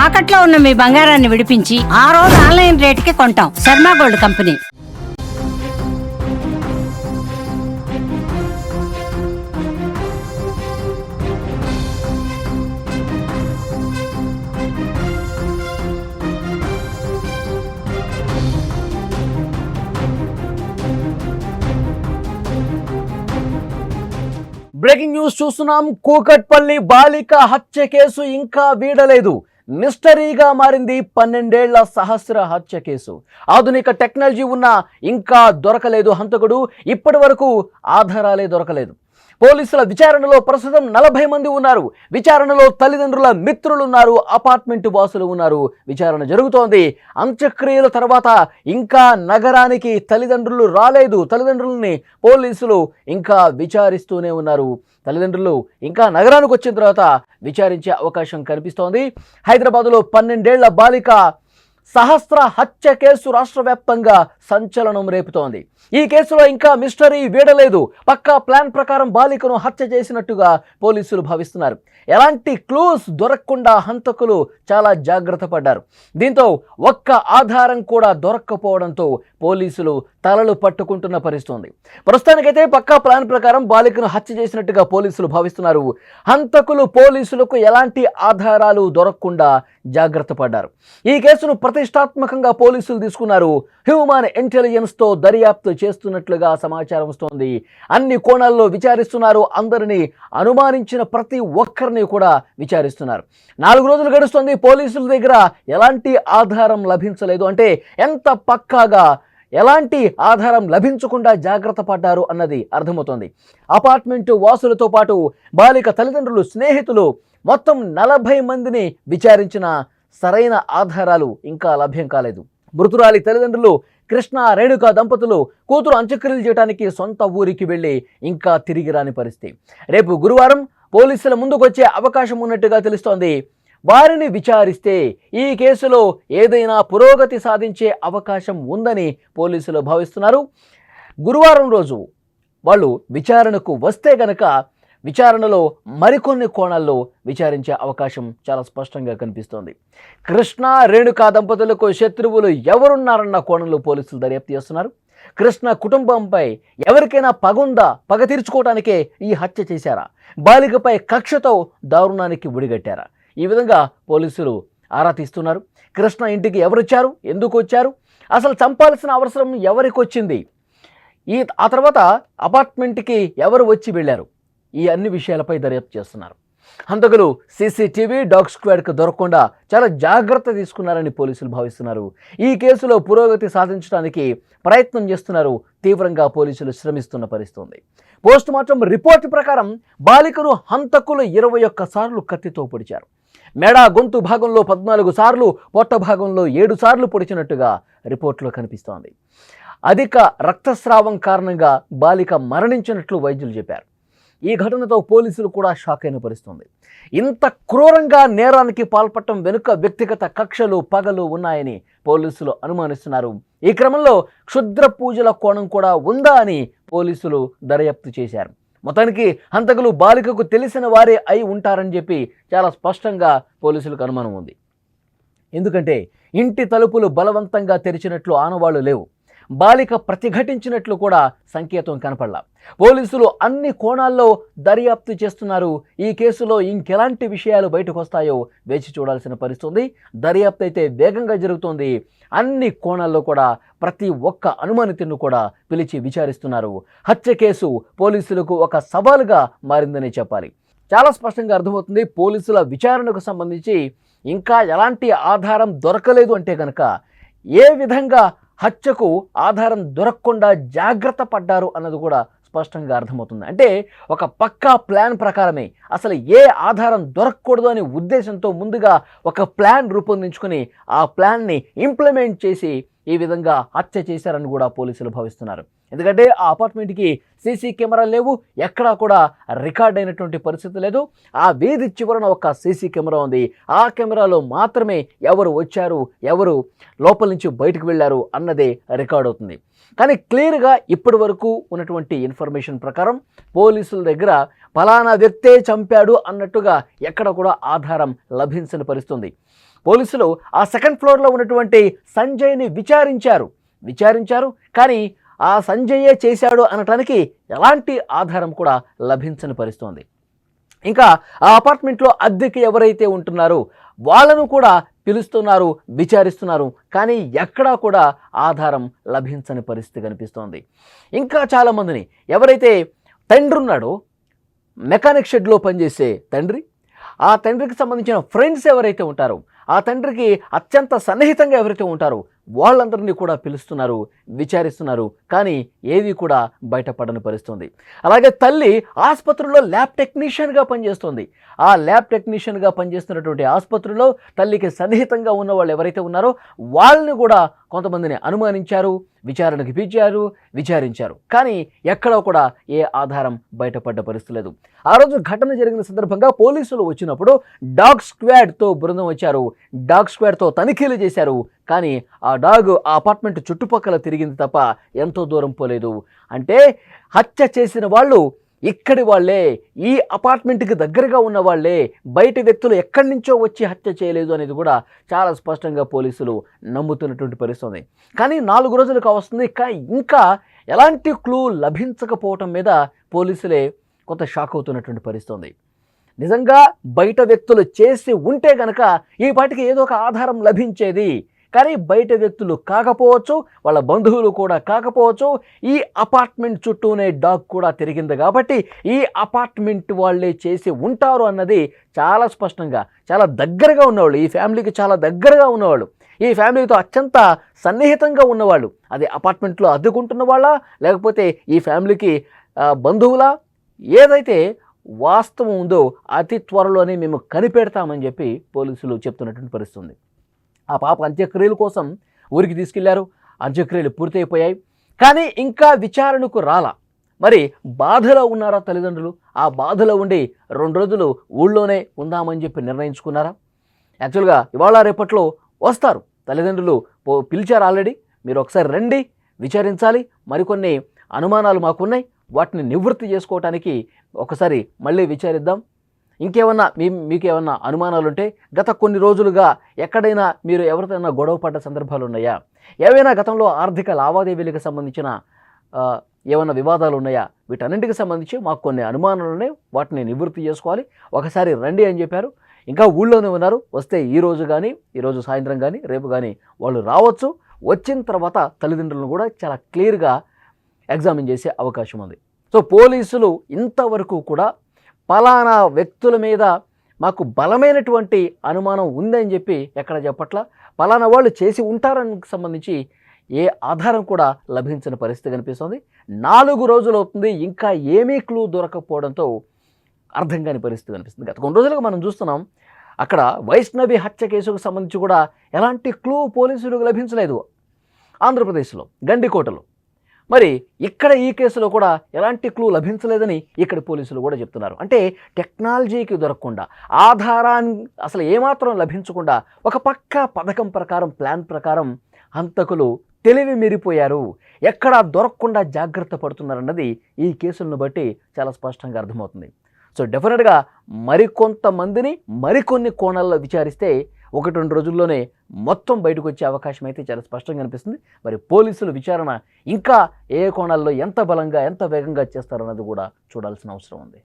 తాకట్లో ఉన్న మీ బంగారాన్ని విడిపించి ఆ రోజు ఆన్లైన్ రేటుకి కొంటాం. Sharma gold company. Breaking news చూస్తున్నాం. కూకట్పల్లి బాలిక హత్య కేసు ఇంకా వీడలేదు. మిస్టరీగా మారింది 12 ఏళ్ల సహస్ర హత్య కేసు. ఆధునిక టెక్నాలజీ ఉన్నా ఇంకా దొరకలేదు హంతకుడు. ఇప్పటి వరకు ఆధారాలే దొరకలేదు. పోలీసుల విచారణలో ప్రస్తుతం 40 మంది ఉన్నారు. విచారణలో తల్లిదండ్రుల మిత్రులున్నారు, అపార్ట్మెంట్ వాసులు ఉన్నారు. విచారణ జరుగుతోంది. అంత్యక్రియల తర్వాత ఇంకా నగరానికి తల్లిదండ్రులు రాలేదు. తల్లిదండ్రులని పోలీసులు ఇంకా విచారిస్తూనే ఉన్నారు. తల్లిదండ్రులు ఇంకా నగరానికి వచ్చిన తర్వాత విచారించే అవకాశం కనిపిస్తోంది. హైదరాబాద్లో 12 ఏళ్ల బాలిక సహస్ర హత్య కేసు రాష్ట్ర వ్యాప్తంగా సంచలనం రేపుతోంది. ఈ కేసులో ఇంకా మిస్టరీ వీడలేదు. పక్కా ప్లాన్ ప్రకారం బాలికను హత్య చేసినట్టుగా పోలీసులు భావిస్తున్నారు. ఎలాంటి క్లూస్ దొరకకుండా హంతకులు చాలా జాగ్రత్త పడ్డారు. దీంతో ఒక్క ఆధారం కూడా దొరక్కపోవడంతో పోలీసులు తలలు పట్టుకుంటున్న పరిస్థితి. ప్రస్తుతానికైతే పక్కా ప్లాన్ ప్రకారం బాలికను హత్య చేసినట్టుగా పోలీసులు భావిస్తున్నారు. హంతకులు పోలీసులకు ఎలాంటి ఆధారాలు దొరకకుండా జాగ్రత్త పడ్డారు. ఈ కేసును ప్రతిష్టాత్మకంగా పోలీసులు తీసుకున్నారు. హ్యూమన్ ఇంటెలిజెన్స్తో దర్యాప్తు చేస్తున్నట్లుగా సమాచారం వస్తోంది. అన్ని కోణాల్లో విచారిస్తున్నారు. అందరినీ అనుమానించిన ప్రతి ఒక్కరిని కూడా విచారిస్తున్నారు. 4 రోజులు గడుస్తుంది. పోలీసుల దగ్గర ఎలాంటి ఆధారం లభించలేదు. అంటే ఎంత పక్కాగా ఎలాంటి ఆధారం లభించకుండా జాగ్రత్త పడ్డారు అన్నది అర్థమవుతోంది. అపార్ట్మెంటు వాసులతో పాటు బాలిక తల్లిదండ్రులు, స్నేహితులు మొత్తం 40 మందిని విచారించిన సరైన ఆధారాలు ఇంకా లభ్యం కాలేదు. మృతురాలి తల్లిదండ్రులు కృష్ణ, రేణుక దంపతులు కూతురు అంత్యక్రియలు చేయడానికి సొంత ఊరికి వెళ్ళి ఇంకా తిరిగి రాని పరిస్థితి. రేపు గురువారం పోలీసుల ముందుకు వచ్చే అవకాశం ఉన్నట్టుగా తెలుస్తోంది. వారిని విచారిస్తే ఈ కేసులో ఏదైనా పురోగతి సాధించే అవకాశం ఉందని పోలీసులు భావిస్తున్నారు. గురువారం రోజు వాళ్ళు విచారణకు వస్తే గనక విచారణలో మరికొన్ని కోణాల్లో విచారించే అవకాశం చాలా స్పష్టంగా కనిపిస్తోంది. కృష్ణ, రేణుక దంపతులకు శత్రువులు ఎవరున్నారన్న కోణంలో పోలీసులు దర్యాప్తు చేస్తున్నారు. కృష్ణ కుటుంబంపై ఎవరికైనా పగుందా? పగ తీర్చుకోవడానికే ఈ హత్య చేశారా? బాలికపై కక్షతో దారుణానికి ఒడిగట్టారా? ఈ విధంగా పోలీసులు ఆరా తీస్తున్నారు. కృష్ణ ఇంటికి ఎవరొచ్చారు? ఎందుకు వచ్చారు? అసలు చంపాల్సిన అవసరం ఎవరికి వచ్చింది? ఆ తర్వాత అపార్ట్మెంట్కి ఎవరు వచ్చి వెళ్ళారు? ఈ అన్ని విషయాలపై దర్యాప్తు చేస్తున్నారు. హంతకులు సీసీటీవీ, డాగ్ స్క్వాడ్కు దొరకకుండా చాలా జాగ్రత్త తీసుకున్నారని పోలీసులు భావిస్తున్నారు. ఈ కేసులో పురోగతి సాధించడానికి ప్రయత్నం చేస్తున్నారు. తీవ్రంగా పోలీసులు శ్రమిస్తున్న పరిస్థితి. పోస్ట్ మార్టం రిపోర్టు ప్రకారం బాలికను హంతకులు 21 సార్లు కత్తితో పొడిచారు. మెడ, గొంతు భాగంలో 14 సార్లు, పొట్ట భాగంలో 7 సార్లు పొడిచినట్టుగా రిపోర్టులో కనిపిస్తోంది. అధిక రక్తస్రావం కారణంగా బాలిక మరణించినట్లు వైద్యులు చెప్పారు. ఈ ఘటనతో పోలీసులు కూడా షాక్ అయిన పరిస్థితి. ఇంత క్రూరంగా నేరానికి పాల్పడటం వెనుక వ్యక్తిగత కక్షలు, పగలు ఉన్నాయని పోలీసులు అనుమానిస్తున్నారు. ఈ క్రమంలో క్షుద్ర పూజల కోణం కూడా ఉందా అని పోలీసులు దర్యాప్తు చేశారు. మొత్తానికి హంతకులు బాలికకు తెలిసిన వారే అయి ఉంటారని చెప్పి చాలా స్పష్టంగా పోలీసులకు అనుమానం ఉంది. ఎందుకంటే ఇంటి తలుపులు బలవంతంగా తెరిచినట్లు ఆనవాళ్లు లేవు. బాలిక ప్రతిఘటించినట్లు కూడా సంకేతం కనపడలా. పోలీసులు అన్ని కోణాల్లో దర్యాప్తు చేస్తున్నారు. ఈ కేసులో ఇంకెలాంటి విషయాలు బయటకు వస్తాయో వేచి చూడాల్సిన పరిస్థితి. దర్యాప్తు అయితే వేగంగా జరుగుతోంది. అన్ని కోణాల్లో కూడా ప్రతి ఒక్క అనుమానితులను కూడా పిలిచి విచారిస్తున్నారు. హత్య కేసు పోలీసులకు ఒక సవాలుగా మారిందని చెప్పాలి. చాలా స్పష్టంగా అర్థమవుతుంది. పోలీసుల విచారణకు సంబంధించి ఇంకా ఎలాంటి ఆధారం దొరకలేదు అంటే కనుక ఏ విధంగా హత్యకు ఆధారం దొరకకుండా జాగ్రత్త పడ్డారు అన్నది కూడా స్పష్టంగా అర్థమవుతుంది. అంటే ఒక పక్కా ప్లాన్ ప్రకారమే అసలు ఏ ఆధారం దొరకకూడదు అనే ఉద్దేశంతో ముందుగా ఒక ప్లాన్ రూపొందించుకొని ఆ ప్లాన్ని ఇంప్లిమెంట్ చేసి ఈ విధంగా హత్య చేశారని కూడా పోలీసులు భావిస్తున్నారు. ఎందుకంటే ఆ అపార్ట్మెంట్కి సీసీ కెమెరాలు లేవు, ఎక్కడా కూడా రికార్డ్ అయినటువంటి పరిస్థితి లేదు. ఆ వీధి చివరన ఒక సీసీ కెమెరా ఉంది. ఆ కెమెరాలో మాత్రమే ఎవరు వచ్చారు, ఎవరు లోపల నుంచి బయటకు వెళ్ళారు అన్నదే రికార్డ్ అవుతుంది. కానీ క్లియర్గా ఇప్పటి వరకు ఉన్నటువంటి ఇన్ఫర్మేషన్ ప్రకారం పోలీసుల దగ్గర ఫలానా వ్యక్తే చంపాడు అన్నట్టుగా ఎక్కడ కూడా ఆధారం లభించని పరిస్థితి. పోలీసులు ఆ సెకండ్ ఫ్లోర్లో ఉన్నటువంటి సంజయ్ని విచారించారు కానీ ఆ సంజయ్యే చేశాడు అనటానికి ఎలాంటి ఆధారం కూడా లభించని పరిస్థితుంది. ఇంకా ఆ అపార్ట్మెంట్లో అద్దెకి ఎవరైతే ఉంటున్నారో వాళ్ళను కూడా పిలుస్తున్నారు, విచారిస్తున్నారు, కానీ ఎక్కడా కూడా ఆధారం లభించని పరిస్థితి కనిపిస్తోంది. ఇంకా చాలామందిని, ఎవరైతే తండ్రి ఉన్నాడో మెకానిక్ షెడ్లో పనిచేసే తండ్రి, ఆ తండ్రికి సంబంధించిన ఫ్రెండ్స్ ఎవరైతే ఉంటారో, ఆ తండ్రికి అత్యంత సన్నిహితంగా ఎవరైతే ఉంటారో వాళ్ళందరినీ కూడా పిలుస్తున్నారు, విచారిస్తున్నారు, కానీ ఏది కూడా బయటపడని పరిస్థితుంది. అలాగే తల్లి ఆసుపత్రిలో ల్యాబ్ టెక్నీషియన్గా పనిచేస్తుంది. ఆ ల్యాబ్ టెక్నీషియన్గా పనిచేస్తున్నటువంటి ఆసుపత్రిలో తల్లికి సన్నిహితంగా ఉన్న వాళ్ళు ఎవరైతే ఉన్నారో వాళ్ళని కూడా కొంతమందిని అనుమానించారు, విచారణకు విచారించారు, కానీ ఎక్కడా కూడా ఏ ఆధారం బయటపడ్డ పరిస్థితి లేదు. ఆ రోజు ఘటన జరిగిన సందర్భంగా పోలీసులు వచ్చినప్పుడు డాగ్ స్క్వాడ్తో బృందం వచ్చారు, డాగ్ స్క్వాడ్తో తనిఖీలు చేశారు, కానీ ఆ డాగ్ ఆ అపార్ట్మెంట్ చుట్టుపక్కల తిరిగింది తప్ప ఎంతో దూరం పోలేదు. అంటే హత్య చేసిన వాళ్ళు ఇక్కడి వాళ్ళే, ఈ అపార్ట్మెంట్కి దగ్గరగా ఉన్న వాళ్ళే, బయట వ్యక్తులు ఎక్కడి నుంచో వచ్చి హత్య చేయలేదు అనేది కూడా చాలా స్పష్టంగా పోలీసులు నమ్ముతున్నటువంటి పరిస్థితి. కానీ 4 రోజులు కావస్తుంది, ఇంకా ఎలాంటి క్లూ లభించకపోవటం మీద పోలీసులే కొంత షాక్ అవుతున్నటువంటి పరిస్థితి. నిజంగా బయట వ్యక్తులు చేసి ఉంటే గనక ఈ పాటికి ఏదో ఒక ఆధారం లభించేది, కానీ బయట వ్యక్తులు కాకపోవచ్చు, వాళ్ళ బంధువులు కూడా కాకపోవచ్చు, ఈ అపార్ట్మెంట్ చుట్టూనే డాగ్ కూడా తిరిగింది కాబట్టి ఈ అపార్ట్మెంట్ వాళ్ళే చేసి ఉంటారు అన్నది చాలా స్పష్టంగా, చాలా దగ్గరగా ఉన్నవాళ్ళు, ఈ ఫ్యామిలీకి చాలా దగ్గరగా ఉన్నవాళ్ళు, ఈ ఫ్యామిలీతో అత్యంత సన్నిహితంగా ఉన్నవాళ్ళు, అది అపార్ట్మెంట్లో అద్దెకుంటున్న వాళ్ళ లేకపోతే ఈ ఫ్యామిలీకి బంధువులా, ఏదైతే వాస్తవం ఉందో అతి త్వరలోనే మేము కనిపెడతామని చెప్పి పోలీసులు చెప్తున్నటువంటి పరిస్థితి. ఆ పాప అంత్యక్రియల కోసం ఊరికి తీసుకెళ్లారు, అంత్యక్రియలు పూర్తయిపోయాయి, కానీ ఇంకా విచారణకు రాలా. మరి బాధలో ఉన్నారా తల్లిదండ్రులు? ఆ బాధలో ఉండి 2 రోజులు ఊళ్ళోనే ఉందామని చెప్పి నిర్ణయించుకున్నారా? యాక్చువల్గా ఇవాళ రేపట్లో వస్తారు తల్లిదండ్రులు, పిలిచారు ఆల్రెడీ, మీరు ఒకసారి రండి, విచారించాలి, మరికొన్ని అనుమానాలు మాకున్నాయి, వాటిని నివృత్తి చేసుకోవటానికి ఒకసారి మళ్ళీ విచారిద్దాం, ఇంకేమన్నా మీకేమన్నా అనుమానాలు ఉంటే గత కొన్ని రోజులుగా ఎక్కడైనా మీరు ఎవరితోనైనా గొడవ పడ్డ సందర్భాలు ఉన్నాయా, ఏవైనా గతంలో ఆర్థిక లావాదేవీలకు సంబంధించిన ఏమైనా వివాదాలు ఉన్నాయా, వీటన్నింటికి సంబంధించి మాకు కొన్ని అనుమానాలు ఉన్నాయి, వాటిని నివృత్తి చేసుకోవాలి, ఒకసారి రండి అని చెప్పారు. ఇంకా ఊళ్ళోనే ఉన్నారు, వస్తే ఈరోజు సాయంత్రం కానీ రేపు కానీ వాళ్ళు రావచ్చు. వచ్చిన తర్వాత తల్లిదండ్రులను కూడా చాలా క్లియర్గా ఎగ్జామిన్ చేసే అవకాశం ఉంది. సో పోలీసులు ఇంతవరకు కూడా పలానా వ్యక్తుల మీద మాకు బలమైనటువంటి అనుమానం ఉందని చెప్పి ఎక్కడ చెప్పట్ల, పలానా వాళ్ళు చేసి ఉంటారని సంబంధించి ఏ ఆధారం కూడా లభించిన పరిస్థితి కనిపిస్తుంది. 4 రోజులు అవుతుంది, ఇంకా ఏమీ క్లూ దొరకకపోవడంతో అర్థం కాని పరిస్థితి కనిపిస్తుంది. గత కొన్ని రోజులుగా మనం చూస్తున్నాం, అక్కడ వైష్ణవి హత్య కేసుకు సంబంధించి కూడా ఎలాంటి క్లూ పోలీసులకు లభించలేదు. ఆంధ్రప్రదేశ్లో గండికోటలో, మరి ఇక్కడ ఈ కేసులో కూడా ఎలాంటి క్లూ లభించలేదని ఇక్కడ పోలీసులు కూడా చెప్తున్నారు. అంటే టెక్నాలజీకి దొరకకుండా, ఆధారాన్ని అసలు ఏమాత్రం లభించకుండా ఒక పక్కా పథకం ప్రకారం, ప్లాన్ ప్రకారం హంతకులు తెలివి మీరిపోయారు, ఎక్కడా దొరకకుండా జాగ్రత్త పడుతున్నారన్నది ఈ కేసులను బట్టి చాలా స్పష్టంగా అర్థమవుతుంది. సో డెఫినెట్గా మరికొంతమందిని మరికొన్ని కోణాల్లో విచారిస్తే 1-2 రోజుల్లోనే మొత్తం బయటకు వచ్చే అవకాశం అయితే చాలా స్పష్టంగా అనిపిస్తుంది. మరి పోలీసులు విచారణ ఇంకా ఏ కోణాల్లో ఎంత బలంగా, ఎంత వేగంగా చేస్తారన్నది కూడా చూడాల్సిన అవసరం ఉంది.